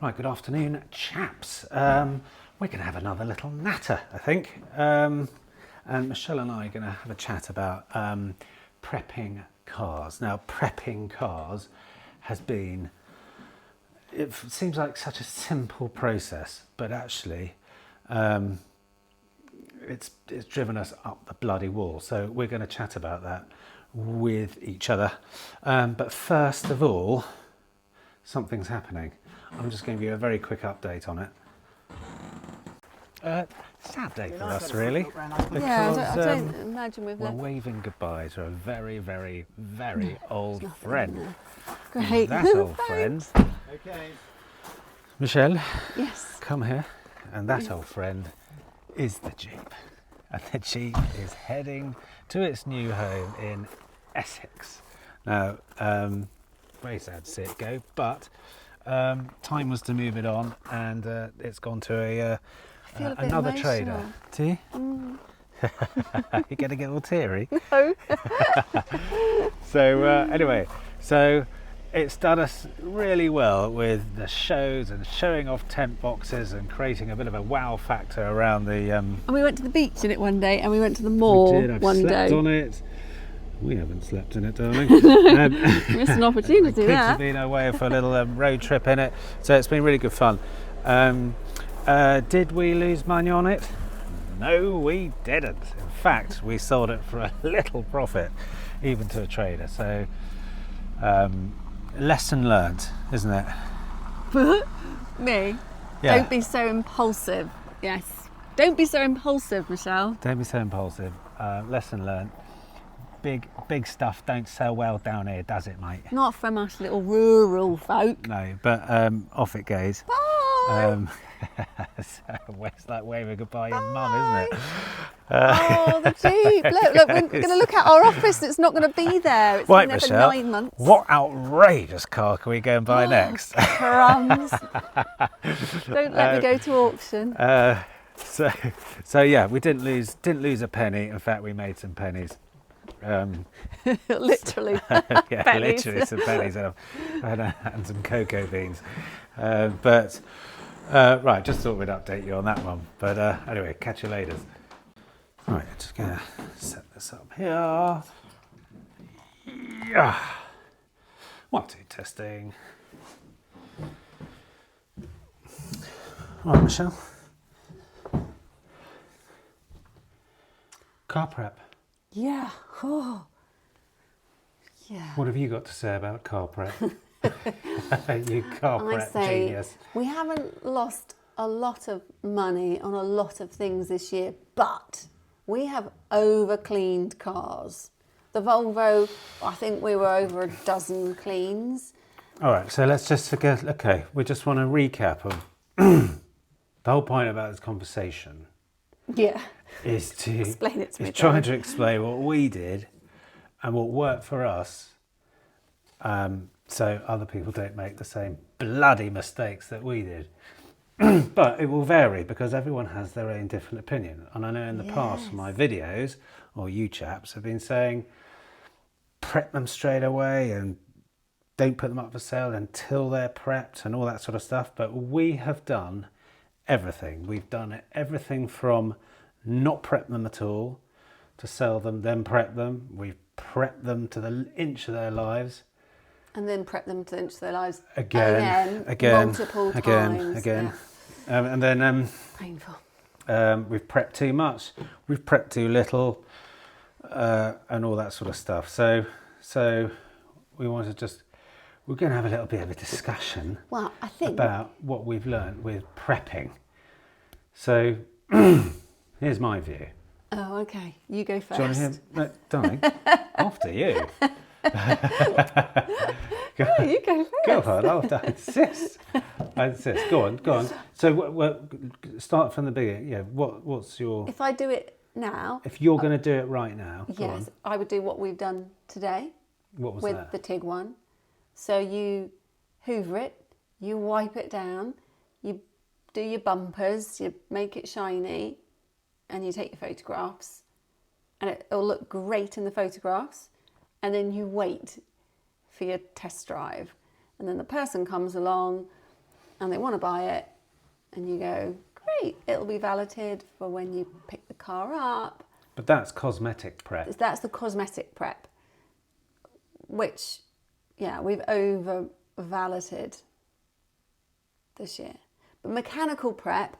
Right, good afternoon, chaps. We're going to have another little natter, I think. And Michelle and I are going to have a chat about prepping cars. Now, prepping cars has been, it seems like such a simple process, but actually it's driven us up the bloody wall. So we're going to chat about that with each other. But first of all, something's happening. I'm just going to give you a very quick update on it. Sad day for us, really. Yeah, Because I don't imagine we've we're left. waving goodbye to a very, very, very old friend. Great. That old friend. Okay. Michelle, Yes. come here. And that old friend is the Jeep. And the Jeep is heading to its new home in Essex. Now, very sad to see it go, but time was to move it on, and it's gone to feel a bit another trader. emotional. Do you? You're going to get all teary. No. So anyway, so it's done us really well with the shows and showing off tent boxes and creating a bit of a wow factor around the. And we went to the beach in it one day, and we went to the mall We did. I've one slept day. on it. We haven't slept in it, darling. Missed an opportunity The kids have there. been away for a little road trip in it, so it's been really good fun. Did we lose money on it? No, we didn't. In fact, we sold it for a little profit, even to a trader. So, lesson learned, isn't it? Me. Yeah. Don't be so impulsive. Yes. Don't be so impulsive, Michelle. Don't be so impulsive. Lesson learned. Big stuff don't sell well down here, does it, mate? Not from us little rural folk. No, but off it goes. Bye. So it's like waving goodbye to your mum, isn't it? Oh, the Jeep. Look, we're going to look at our office. It's not going to be there. It's Right, been there Michelle, for 9 months. what outrageous car can we go and buy next? Crumbs. Don't let me go to auction. So yeah, we didn't lose a penny. In fact, we made some pennies. Literally. Yeah, Pennies. literally some pennies and some cocoa beans. Right, just thought we'd update you on that one. But anyway, catch you later. Right, just gonna set this up here. Yeah. 1, 2, testing. Right, Michelle. Car prep. Yeah. Oh. Yeah. What have you got to say about car prep? You car I prep say genius. we haven't lost a lot of money on a lot of things this year, but we have over cleaned cars. The Volvo, I think we were over a dozen cleans. All right, so let's just forget. Okay, we just want to recap of the whole point about this conversation Yeah. is to Explain it to me, trying darling. to explain what we did and what worked for us, so other people don't make the same bloody mistakes that we did. But it will vary because everyone has their own different opinion. And I know in the past, my videos, or you chaps, have been saying, prep them straight away and don't put them up for sale until they're prepped and all that sort of stuff. But we have done everything. We've done everything from not prep them at all to sell them, then prep them. We've prepped them to the inch of their lives. And then prep them to the inch of their lives Again, multiple times. Yeah. And then Painful. we've prepped too much, we've prepped too little, and all that sort of stuff. So we want to we're going to have a little bit of a discussion Well, I think about what we've learned with prepping. So here's my view. Oh, okay. You go first. Do you want to hear? No, darling, after you. Oh, you go first. Go on, I insist. I insist. Go on. So, start from the beginning. Yeah. What's your? If I do it now, If you're going to do it right now, go yes, on. I would do what we've done today What was with that? the TIG one. So you hoover it, you wipe it down, you do your bumpers, you make it shiny, and you take your photographs, and it'll look great in the photographs, and then you wait for your test drive, and then the person comes along and they want to buy it, and you go, great, it'll be valeted for when you pick the car up. But that's cosmetic prep. That's the cosmetic prep, which, yeah, we've over valeted this year. But mechanical prep,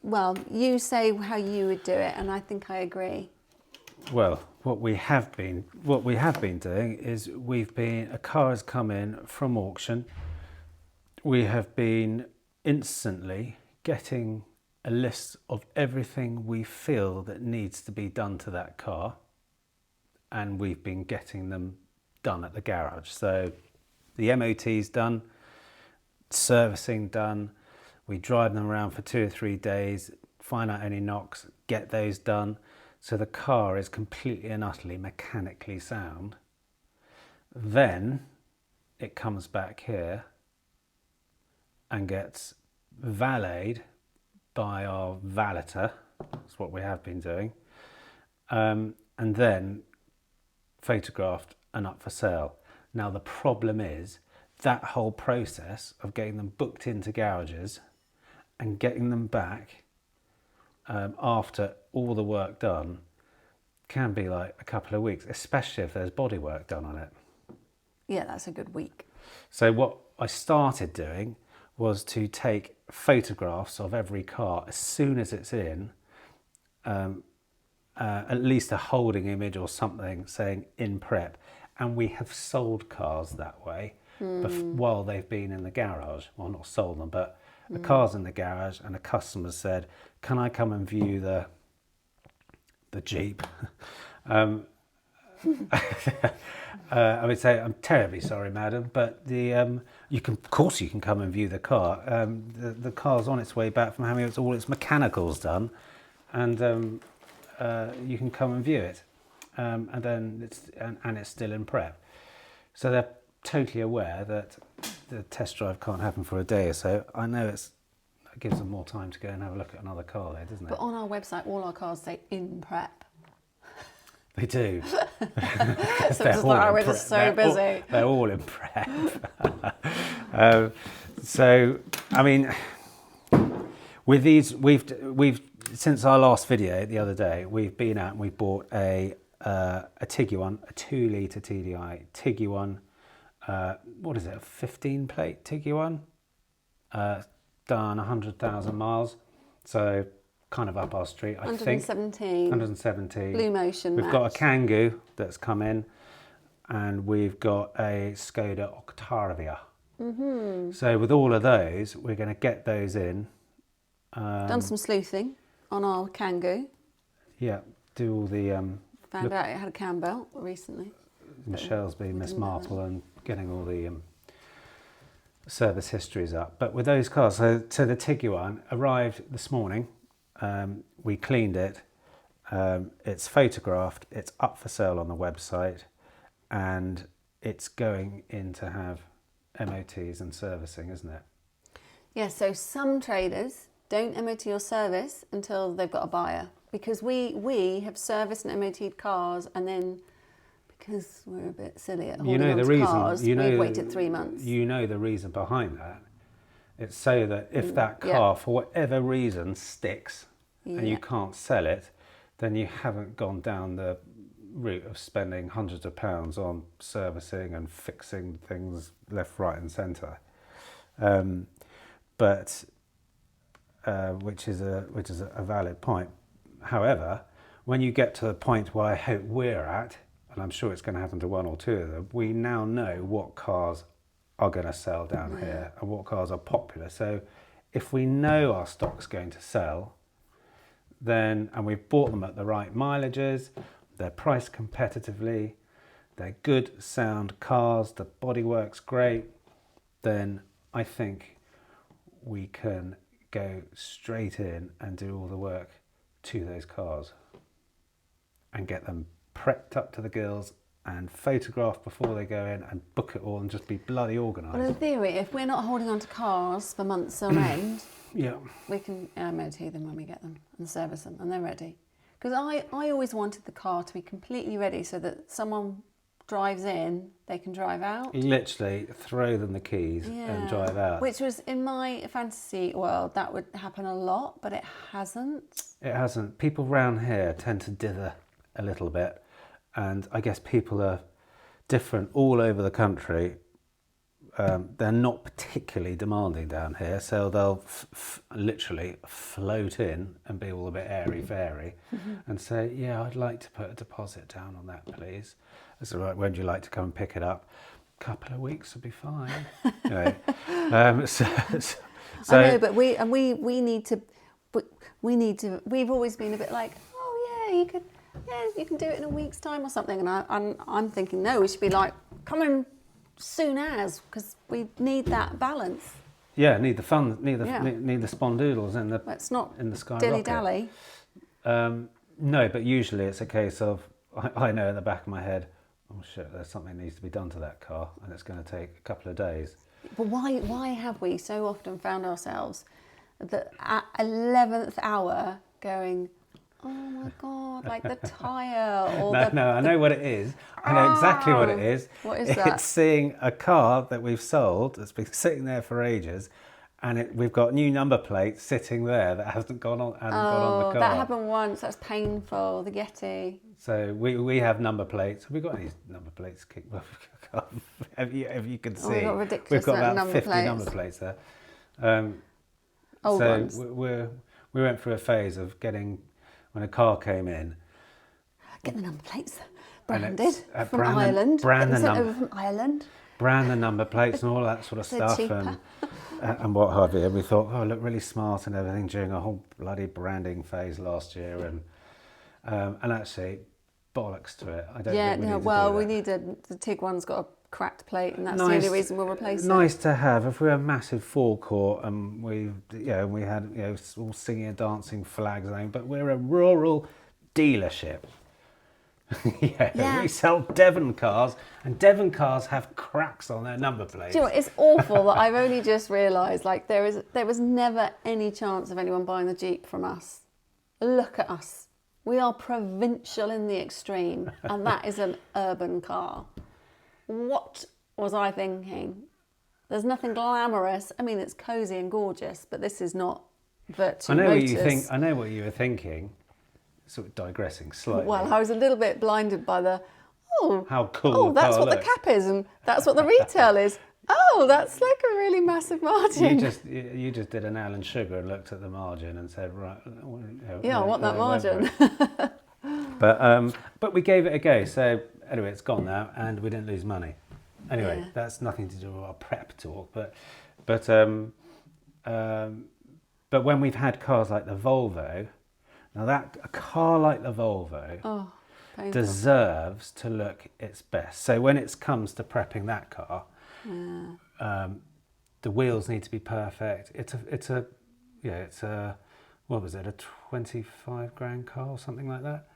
well, you say how you would do it, and I think I agree. Well, what we have been doing is a car has come in from auction. We have been instantly getting a list of everything we feel that needs to be done to that car, and we've been getting them done at the garage. So the MOT's done, servicing done, we drive them around for 2 or 3 days, find out any knocks, get those done. So the car is completely and utterly mechanically sound. Then it comes back here and gets valeted by our valeter. That's what we have been doing. And then photographed and up for sale. Now the problem is that whole process of getting them booked into garages and getting them back after all the work done can be like a couple of weeks, especially if there's bodywork done on it. Yeah, that's a good week. So what I started doing was to take photographs of every car as soon as it's in, at least a holding image or something saying in prep. And we have sold cars that way while they've been in the garage. Well, not sold them, but the car's in the garage and a customer said, can I come and view the Jeep? I would say, I'm terribly sorry, madam, but of course you can come and view the car. The car's on its way back from having all its mechanicals done, and you can come and view it. And then it's still in prep. So they're totally aware that the test drive can't happen for a day or so. I know it gives them more time to go and have a look at another car there, doesn't it? But on our website, all our cars say in prep. They do. So it's like, we're just so busy. They're all in prep. So, I mean, with these, we've since our last video the other day, we've been out and we've bought a Tiguan, a 2-litre TDI Tiguan. What is it? A 15 plate Tiguan. Done 100,000 miles. So kind of up our street, I think. 117. Blue Motion. We've got a Kangoo that's come in, and we've got a Skoda Octavia. Mm-hmm. So with all of those, we're going to get those in. Done some sleuthing on our Kangoo. Yeah, do all the... Found out it had a cam belt recently. Michelle's been Miss Marple and getting all the service histories up. But with those cars, so the Tiguan arrived this morning. We cleaned it. It's photographed. It's up for sale on the website, and it's going in to have MOTs and servicing, isn't it? Yeah. So some traders don't MOT or service until they've got a buyer, because we have serviced and MOT'd cars, and then because we're a bit silly at holding on to cars, we've waited 3 months. You know the reason behind that. It's so that if that car, for whatever reason, sticks and you can't sell it, then you haven't gone down the route of spending hundreds of pounds on servicing and fixing things left, right and centre. Which is a valid point. However, when you get to the point where I hope we're at, and I'm sure it's going to happen to one or two of them, we now know what cars are going to sell down here and what cars are popular. So if we know our stock's going to sell, then, and we've bought them at the right mileages, they're priced competitively, they're good sound cars, the bodywork's great, then I think we can go straight in and do all the work to those cars and get them prepped up to the gills and photographed before they go in and book it all and just be bloody organised. Well, in theory, if we're not holding on to cars for months on end, we can MOT them when we get them and service them, and they're ready. Because I always wanted the car to be completely ready so that someone drives in, they can drive out. Literally throw them the keys and drive out. Which was, in my fantasy world, that would happen a lot, but it hasn't. It hasn't. People round here tend to dither a little bit, and I guess people are different all over the country. They're not particularly demanding down here, so they'll literally float in and be all a bit airy-fairy and say, yeah, I'd like to put a deposit down on that, please. I said, right, when would you like to come and pick it up? A couple of weeks would be fine. Anyway, so I know, but we need to, we've always been a bit like, oh yeah, you can do it in a week's time or something. And I'm thinking, no, we should be like, come in soon as, because we need that balance. Yeah, need the fun, need the spondoodles in the Let's not in the sky dilly rocket. dally. No, but usually it's a case of I know in the back of my head, oh shit, there's something that needs to be done to that car, and it's going to take a couple of days. But why have we so often found ourselves at 11th hour going, oh my God, like the tyre or No, I know what it is. I know exactly what it is. What is that? It's seeing a car that we've sold that's been sitting there for ages, and we've got new number plates sitting there that hasn't gone on the car. That happened once. That's painful. The Yeti. So we have number plates. Have we got any number plates? Have you can see, we've got a ridiculous we've got amount about of 50 number number plates. plates there. Old so ones. we went through a phase of getting, when a car came in, Get the number plates And branded it's, from Ireland. brand Get the them sent number. over from Ireland. brand the number plates and all that sort of They're stuff cheaper. and what have you. And we thought, oh, look really smart and everything during a whole bloody branding phase last year, and actually bollocks to it. I don't think we need to do that. the TIG one's got a cracked plate, and that's the Nice- only reason we'll replace it. Nice to have. If we're a massive forecourt and we had all singing and dancing flags and everything, but we're a rural dealership. Yeah. We sell Devon cars, and Devon cars have cracks on their number plates. Do you know what? It's awful that I've only just realised, like, there was never any chance of anyone buying the Jeep from us. Look at us. We are provincial in the extreme, and that is an urban car. What was I thinking? There's nothing glamorous. I mean, it's cosy and gorgeous, but this is not Virtue I know Motors. what you think. I know what you were thinking. Sort of digressing slightly. Well, I was a little bit blinded by the, How cool oh, the that's car what the looked. cap is, and that's what the retail is. Oh, that's like a really massive margin. You just did an Alan Sugar and looked at the margin and said, right. Yeah, I want that margin. But we gave it a go. So anyway, it's gone now, and we didn't lose money. Anyway, Yeah. that's nothing to do with our prep talk. But when we've had cars like the Volvo, now that a car like the Volvo Oh, painful. deserves to look its best. So when it comes to prepping that car, the wheels need to be perfect. It's a what was it, a 25 grand car or something like that,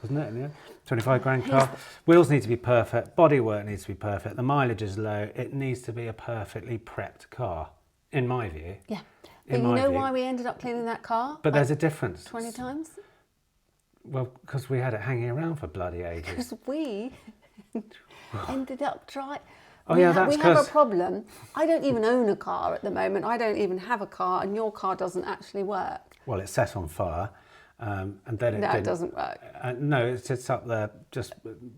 wasn't it? Yeah, 25 grand car. Wheels need to be perfect. Bodywork needs to be perfect. The mileage is low. It needs to be a perfectly prepped car, in my view. Yeah. But In you my know view. why we ended up cleaning that car? But like there's a difference. 20 times? Well, because we had it hanging around for bloody ages. Because we ended up driving. Oh, yeah, that's we have a 'cause- problem. I don't even own a car at the moment. I don't even have a car, and your car doesn't actually work. Well, it set on fire, and then it No, it didn't. doesn't work. No, it's just up there, just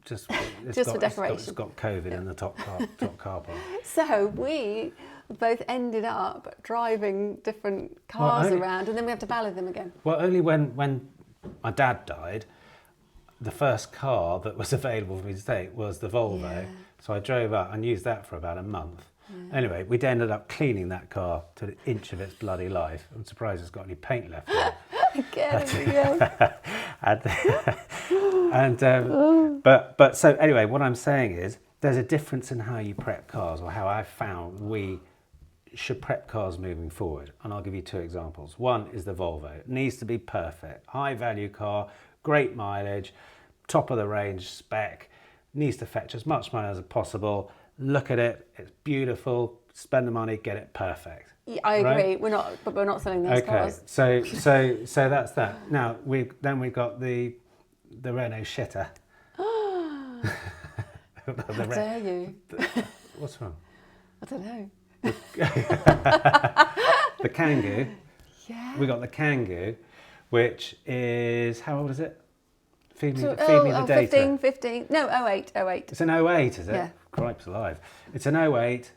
Just for It's decoration. got COVID in the top car park. So we both ended up driving different cars only- around, and then we have to ballot them again. Well, only when my dad died, the first car that was available for me to take was the Volvo. Yeah. So I drove up and used that for about a month. Anyway, we'd ended up cleaning that car to the inch of its bloody life. I'm surprised it's got any paint left on it. Again, But so anyway, what I'm saying is there's a difference in how you prep cars, or how I found we should prep cars moving forward. And I'll give you two examples. One is the Volvo. It needs to be perfect. High value car, great mileage, top of the range spec, needs to fetch as much money as possible. Look at it, it's beautiful, spend the money, get it perfect. Yeah, I agree. Right? We're not selling those Okay, cars. so that's that. Now we got the Renault Shitter. How dare you? What's wrong? I don't know. The Kangoo. Yeah. We got the Kangoo, which is, how old is it? Feed me the data. 15. No, 08. It's an 08, is it? Yeah. Cripes alive. It's an 08.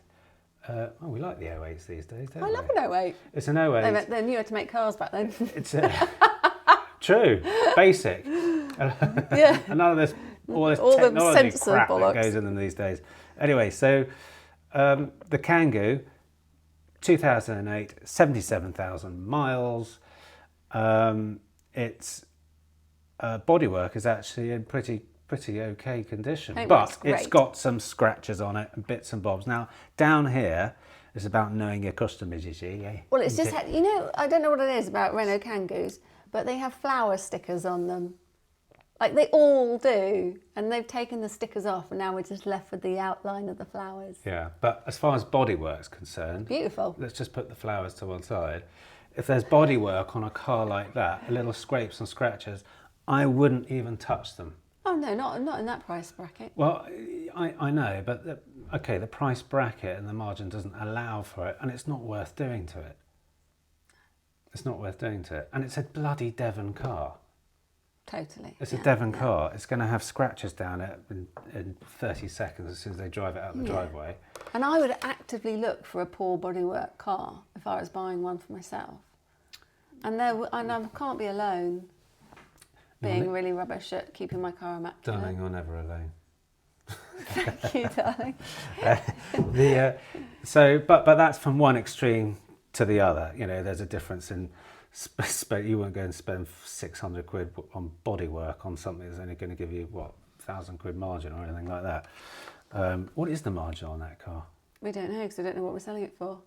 We like the 08s these days, don't we? I love an 08. It's an 08. They knew how to make cars back then. It's true, basic. Yeah. And none of this, all this All the technology sensor crap that bollocks. goes in them these days. Anyway, so the Kangoo, 2008, 77,000 miles. Its bodywork is actually in pretty okay condition, Paintwork's but it's great. got some scratches on it and bits and bobs. Now, down here, it's about knowing your customers, you see. Eh? Well, it's just, I don't know what it is about Renault Kangoos, but they have flower stickers on them. Like they all do. And they've taken the stickers off and now we're just left with the outline of the flowers. Yeah, but as far as bodywork's concerned, Beautiful. let's just put the flowers to one side. If there's bodywork on a car like that, little scrapes and scratches, I wouldn't even touch them. Oh no, not in that price bracket. Well, I know, but the price bracket and the margin doesn't allow for it, and it's not worth doing to it. It's not worth doing to it. And it's a bloody Devon car. Totally. It's a Devon car. It's going to have scratches down it in 30 seconds as soon as they drive it out the driveway. And I would actively look for a poor bodywork car if I was buying one for myself. And I can't be alone being really rubbish at keeping my car immaculate. Darling, you're never alone. Thank you, darling. But that's from one extreme to the other. You know, there's a difference in. You won't go and spend 600 quid on bodywork on something that's only going to give you what, 1,000 quid margin or anything like that. What is the margin on that car? We don't know because we don't know what we're selling it for.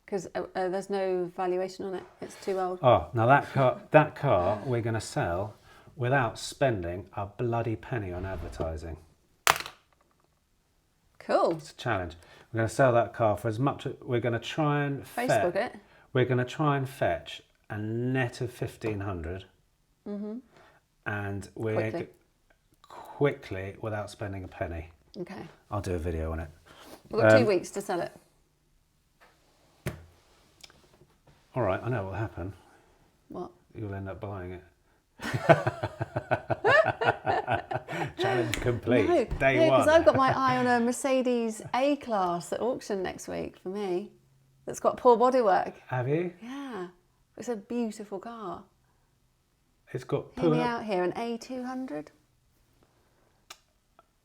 Because there's no valuation on it. It's too old. Oh, now that car we're going to sell without spending a bloody penny on advertising. Cool. It's a challenge. We're going to sell that car for as much. We're going to try and Facebook it. We're going to try and fetch a net of 1,500, and we're quickly without spending a penny. Okay. I'll do a video on it. We've got 2 weeks to sell it. All right, I know what will happen. What? You'll end up buying it. Challenge complete. No, Day one. because I've got my eye on a Mercedes A-Class at auction next week for me. That's got poor bodywork. Have you? Yeah. It's a beautiful car. It's got Hear me out here, an A200.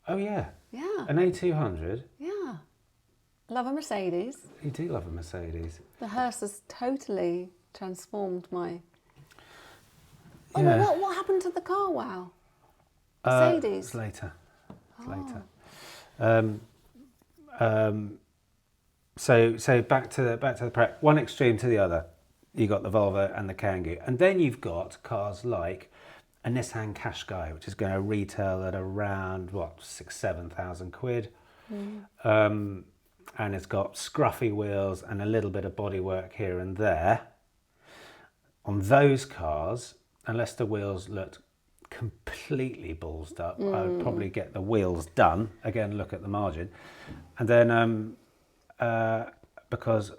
Oh yeah. Yeah. An A200. Yeah. Love a Mercedes. You do love a Mercedes. The hearse has totally transformed my... Yeah. Oh, well, what happened to the car wow? Mercedes? It's later. It's later. So back to the prep. One extreme to the other. You got the Volvo and the Kangoo, and then you've got cars like a Nissan Qashqai, which is going to retail at around 6,000-7,000 quid, and it's got scruffy wheels and a little bit of bodywork here and there. On those cars, unless the wheels looked completely ballsed up, I would probably get the wheels done. Again, look at the margin, and then because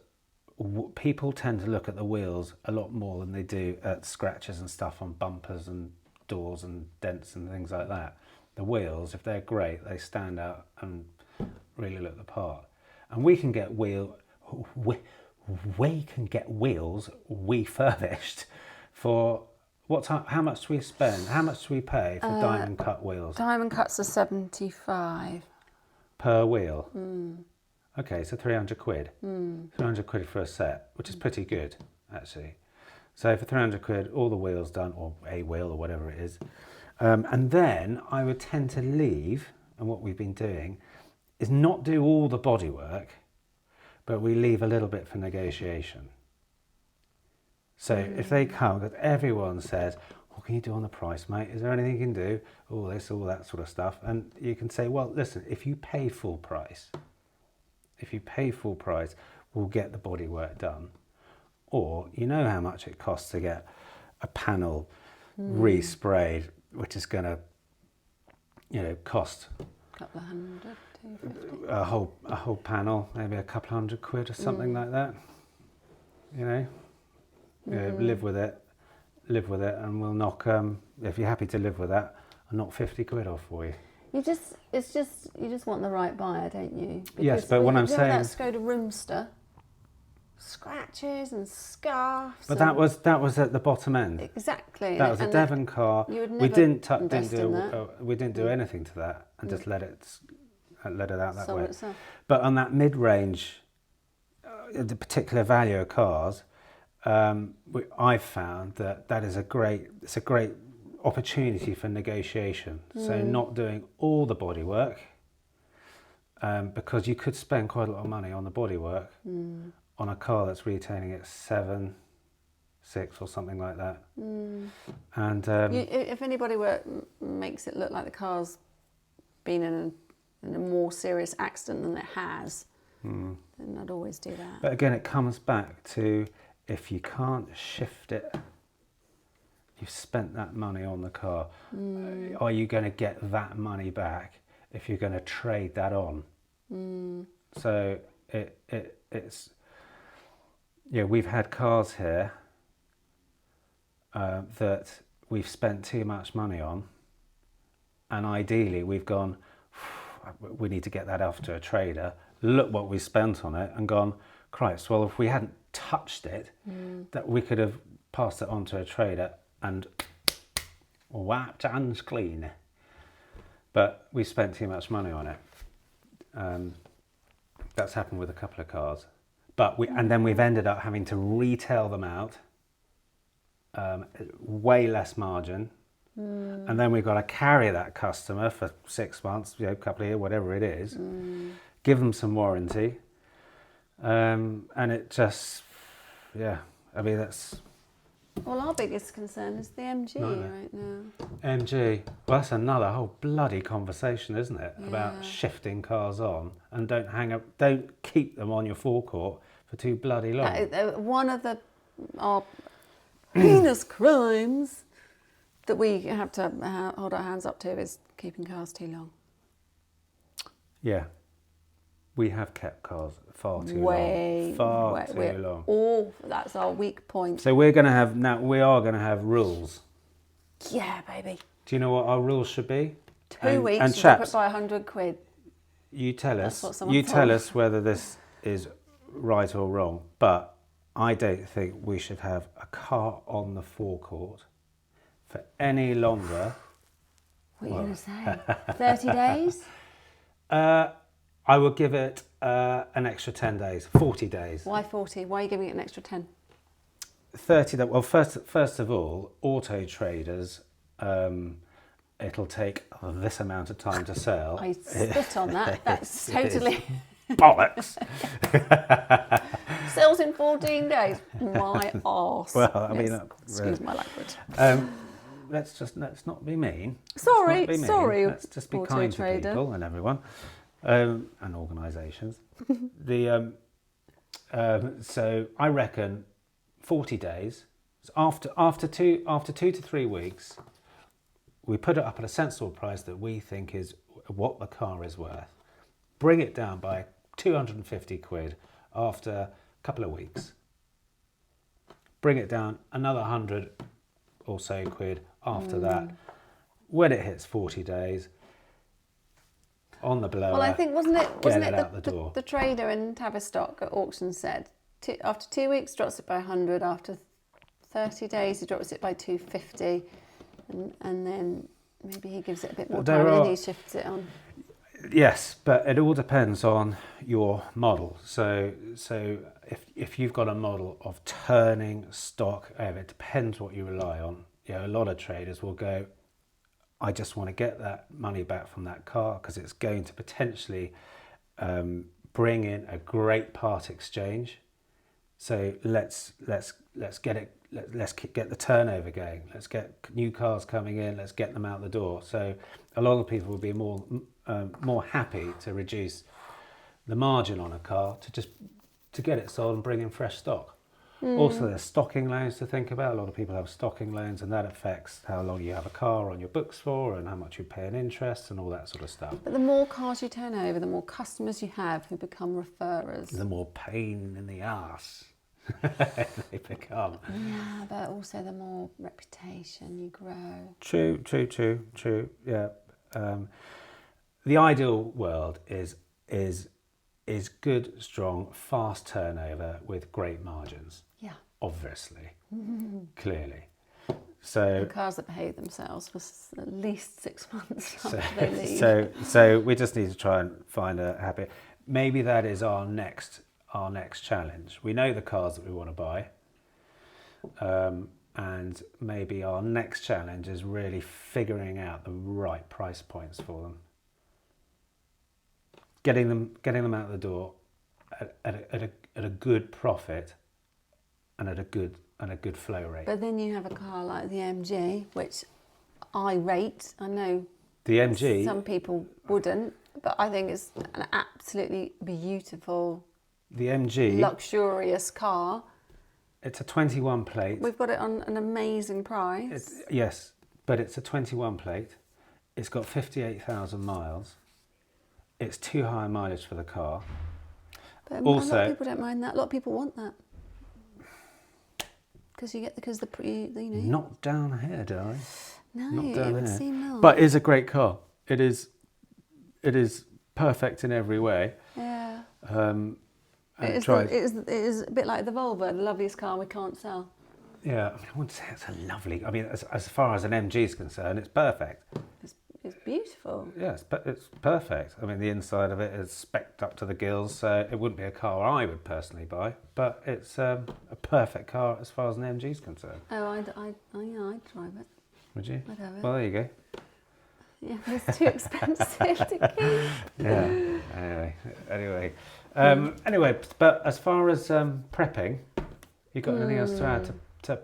people tend to look at the wheels a lot more than they do at scratches and stuff on bumpers and doors and dents and things like that. The wheels, if they're great, they stand out and really look the part. And we can get wheels refurbished for how much do we spend? How much do we pay for diamond cut wheels? Diamond cuts are 75. Per wheel? Okay, so 300 quid. 300 quid for a set, which is pretty good, actually. So for 300 quid, all the wheels done, or a wheel, or whatever it is. And then I would tend to leave, and what we've been doing, is not do all the bodywork, but we leave a little bit for negotiation. So if they come, because everyone says, what can you do on the price, mate? Is there anything you can do? All this, all that sort of stuff. And you can say, well, listen, if you pay full price, we'll get the bodywork done. Or you know how much it costs to get a panel resprayed, which is going to, cost couple of hundred, 250. A whole panel, maybe a couple £100 or something like that. You know, live with it, and we'll knock. If you're happy to live with that, I'll knock £50 off for you. You just want the right buyer, don't you? Because Yes, but what I'm saying, that Skoda Roomster, scratches and scarfs. but that was at the bottom end. Exactly. That was a Devon car. You would We never didn't invest in that. we didn't do anything to that, and just let it out that Sold way. itself. But on that mid-range, the particular value of cars, I've found that is a great opportunity for negotiation. So not doing all the bodywork, because you could spend quite a lot of money on the bodywork on a car that's retailing at 7.6 or something like that. And If anybody makes it look like the car's been in a more serious accident than it has, then I'd always do that. But again, it comes back to, if you can't shift it, you've spent that money on the car. Are you going to get that money back if you're going to trade that on? So it's we've had cars here that we've spent too much money on, and ideally we've gone, we need to get that off to a trader. Look what we spent on it, and gone, Christ, well, if we hadn't touched it, that we could have passed it on to a trader and wiped hands clean. But we spent too much money on it. That's happened with a couple of cars. And then we've ended up having to retail them out, way less margin. And then we've got to carry that customer for 6 months, a couple of years, whatever it is, give them some warranty. And it just, that's... Well, our biggest concern is the MG right now. MG, well, that's another whole bloody conversation, isn't it? About shifting cars on, and don't keep them on your forecourt for too bloody long. One of our heinous crimes that we have to hold our hands up to is keeping cars too long. Yeah, we have kept cars far too long. Far too long. That's our weak point. So we are going to have rules. Yeah, baby. Do you know what our rules should be? 2 weeks and to chaps, drop it by £100. You tell us. You tell us whether this is right or wrong. But I don't think we should have a car on the forecourt for any longer. What are you going to say? 30 days? I would give it an extra 10 days, 40 days. Why 40? Why are you giving it an extra 10? 30. Well, first of all, Auto Traders, it'll take this amount of time to sell. I spit on that. That's totally bollocks. Sells in 14 days. My arse. Well, I mean, excuse my language. Let's not be mean. Sorry. Let's just be kind to people and everyone, and organisations. So I reckon 40 days. After 2 to 3 weeks, we put it up at a sensible price that we think is what the car is worth. Bring it down by £250 after a couple of weeks. Bring it down another 100 or so quid after that. When it hits 40 days, on the blower. Well, I think wasn't it the trader in Tavistock at auction said after 2 weeks drops it by 100, after 30 days he drops it by 250, and then maybe he gives it a bit more time and then he shifts it on. Yes, but it all depends on your model. So if you've got a model of turning stock over, it depends what you rely on. A lot of traders will go, I just want to get that money back from that car because it's going to potentially bring in a great part exchange. So let's get it. Let's get the turnover going. Let's get new cars coming in. Let's get them out the door. So a lot of people will be more happy to reduce the margin on a car to get it sold and bring in fresh stock. Also, there's stocking loans to think about. A lot of people have stocking loans, and that affects how long you have a car on your books for and how much you pay in interest and all that sort of stuff. But the more cars you turn over, the more customers you have who become referrers. The more pain in the arse they become. Yeah, but also the more reputation you grow. True. Yeah. The ideal world is good, strong, fast turnover with great margins. Yeah. Obviously, clearly. So And cars that behave themselves for at least 6 months after they leave. so we just need to try and find a happy. Maybe that is our next challenge. We know the cars that we want to buy, and maybe our next challenge is really figuring out the right price points for them. Getting them out the door at a good profit and at a good flow rate. But then you have a car like the MG, which I rate. I know The MG, some people wouldn't, but I think it's an absolutely beautiful, the MG, luxurious car. it's a 21 plate. We've got it on an amazing price. Yes, but it's a 21 plate. It's got 58,000 miles. It's too high mileage for the car. But a Also, lot of people don't mind that. A lot of people want that. Because the pretty, you know. not down here, darling. No, Not down it would here. seem not. But it's a great car. It is perfect in every way. Yeah. And It is a bit like the Volvo, the loveliest car we can't sell. yeah, I wouldn't say it's a lovely. I mean, as far as an MG is concerned, it's perfect. It's beautiful. Yes, but it's perfect. I mean, the inside of it is specced up to the gills, so it wouldn't be a car I would personally buy. But it's a perfect car as far as an MG is concerned. Oh, I'd drive it. Would you? I'd have it. Well, there you go. Yeah, it's too expensive to keep. Yeah. Anyway, but as far as prepping, you got anything else to add to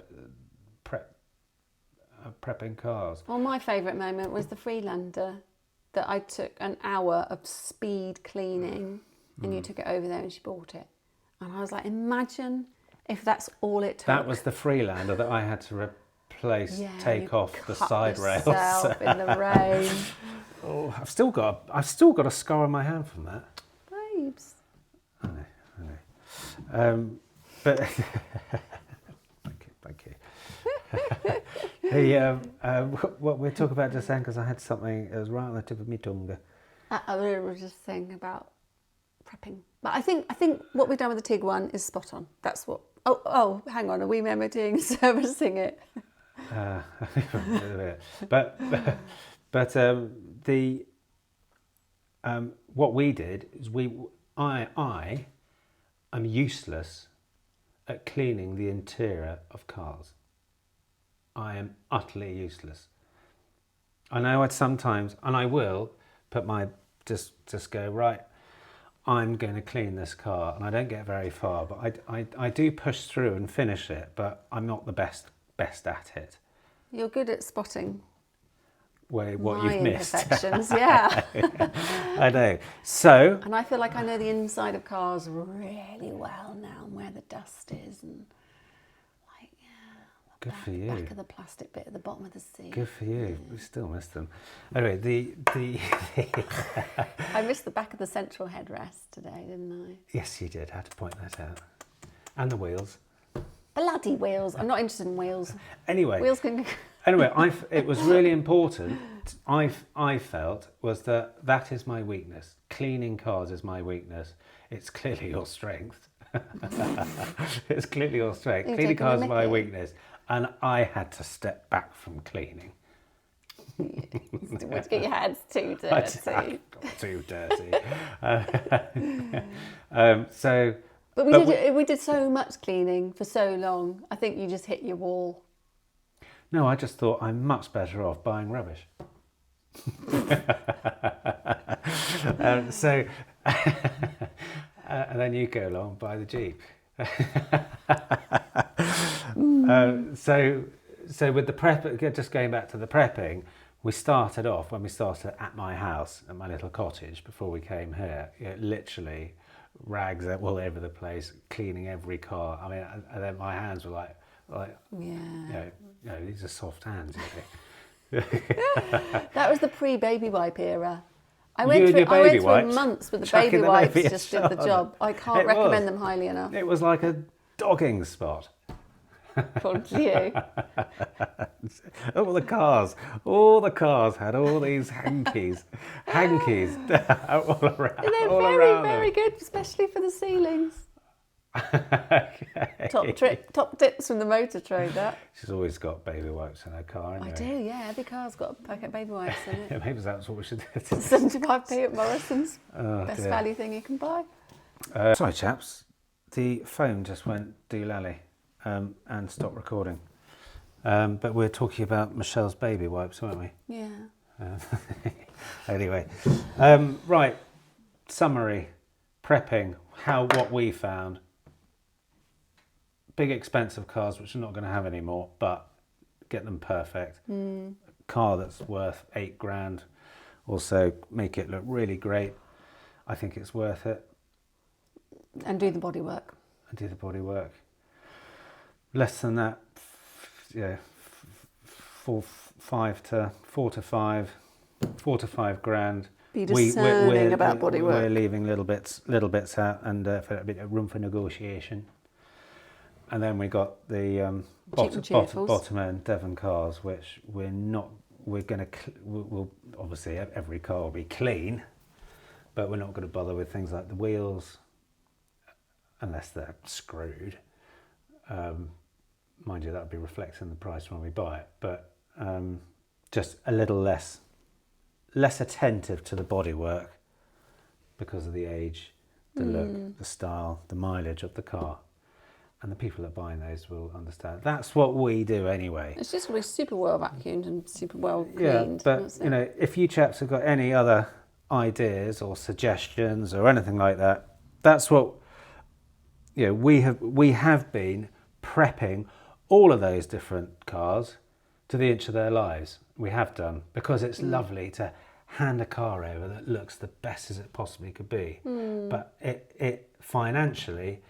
prepping cars? Well, my favourite moment was the Freelander that I took an hour of speed cleaning and you took it over there and she bought it. And I was like, imagine if that's all it took. That was the Freelander that I had to replace, take off the side rails. In the rain. Oh, I've still got a scar on my hand from that. Babes. I know. But thank you. What we're talking about just then, because I had something, it was right on the tip of my tongue. I was just saying about prepping. But I think what we've done with the Tiguan is spot on. That's what. Oh, hang on. Are we remedying servicing it? But what we did is I am useless at cleaning the interior of cars. I am utterly useless. I know I'd sometimes, and I will, put my just go right. I'm going to clean this car, and I don't get very far, but I do push through and finish it, but I'm not the best at it. You're good at spotting What my you've missed. imperfections, yeah. I know. So, And I feel like I know the inside of cars really well now, and where the dust is, and like, good for you. back of the plastic bit at the bottom of the seat. Good for you. We still miss them. Anyway, the I missed the back of the central headrest today, didn't I? yes, you did. I had to point that out. And the wheels. Bloody wheels! I'm not interested in wheels. Anyway, Wheels can. Anyway, it was really important. I felt was that is my weakness. Cleaning cars is my weakness. It's clearly your strength. It's clearly your strength. You're Cleaning taking cars the is my mickey. weakness, and I had to step back from cleaning. Let's get your hands too dirty. Too dirty. So. But we did so much cleaning for so long. I think you just hit your wall. No, I just thought I'm much better off buying rubbish. And then you go along and buy the Jeep. So with the prep, just going back to the prepping, we started off when we started at my house, at my little cottage, before we came here. Literally, rags all over the place, cleaning every car. I mean, and then my hands were like, these are soft hands. That was the pre-baby wipe era. I You went and through, your I went baby through wipes? months with the Chucking baby the wipes baby just did the ashore. job. I can't It recommend was. them highly enough. It was like a dogging spot. For you. All the cars had all these hankies all around. They're all very, around very them. good, especially for the ceilings. Okay. Top tips from the Motor Trader. She's always got baby wipes in her car. I Anyway. do, yeah. Every car's got a packet of baby wipes in it. Maybe that's what we should do. 75p at Morrison's. Oh, Best dear. value thing you can buy. Sorry, chaps. The phone just went doolally and stopped recording. But we're talking about Michelle's baby wipes, weren't we? Yeah. Anyway, right. Summary: prepping. What we found. Big expensive cars which are not going to have any more, but get them perfect. Car that's worth £8,000. Also make it look really great. I think it's worth it. And do the body work. And do the body work. Less than that, four to five grand. Be discerning about body work. We're leaving little bits out, and for a bit of room for negotiation. And then we got the bottom end Devon cars, which we're going to. We'll obviously every car will be clean, but we're not going to bother with things like the wheels, unless they're screwed. Mind you, that would be reflected in the price when we buy it, but just a little less attentive to the bodywork because of the age, the look, the style, the mileage of the car. And the people that are buying those will understand. That's what we do anyway. It's just going to be super well vacuumed and super well cleaned. Yeah, but you know, if you chaps have got any other ideas or suggestions or anything like that, that's what we have been prepping all of those different cars to the inch of their lives. We have done, because it's lovely to hand a car over that looks the best as it possibly could be. But it financially,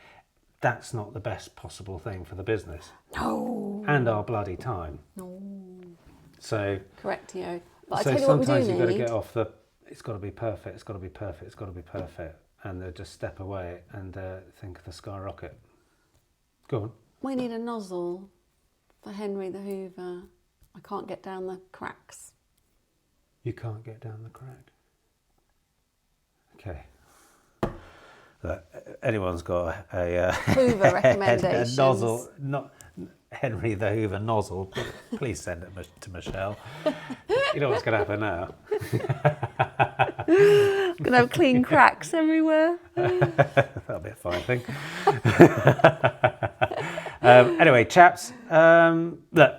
that's not the best possible thing for the business. No. And our bloody time. No. So Correct, Theo. But I so tell you what we do sometimes you've got to need. get off the, it's got to be perfect, it's got to be perfect, it's got to be perfect. And just step away and think of the skyrocket. Go on. We need a nozzle for Henry the Hoover. I can't get down the cracks. You can't get down the crack. Okay. Anyone's got a Hoover a recommendations. nozzle, not Henry the Hoover nozzle, please send it to Michelle. You know what's going to happen now. Gonna have clean cracks everywhere. That'll be a fine thing. Anyway, chaps, look,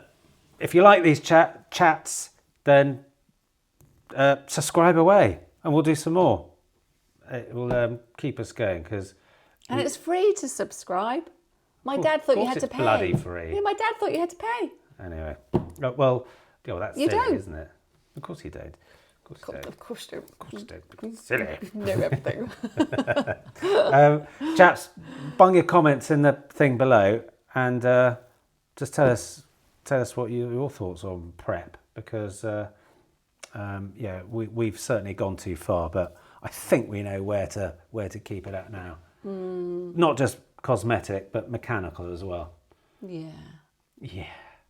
if you like these chats, then subscribe away and we'll do some more. It will keep us going because... And it's free to subscribe. My dad thought you had to pay. Bloody free. Yeah, my dad thought you had to pay. Anyway, well, that's You silly, don't. isn't it? Of course you don't. Of course you don't. Of course you Of course you don't. Silly. know everything. Chaps, bung your comments in the thing below and just tell us what your thoughts on prep, because we've certainly gone too far, but I think we know where to keep it at now. Not just cosmetic, but mechanical as well. Yeah. Yeah.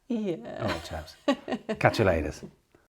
Yeah. All right, chaps. Catch you later.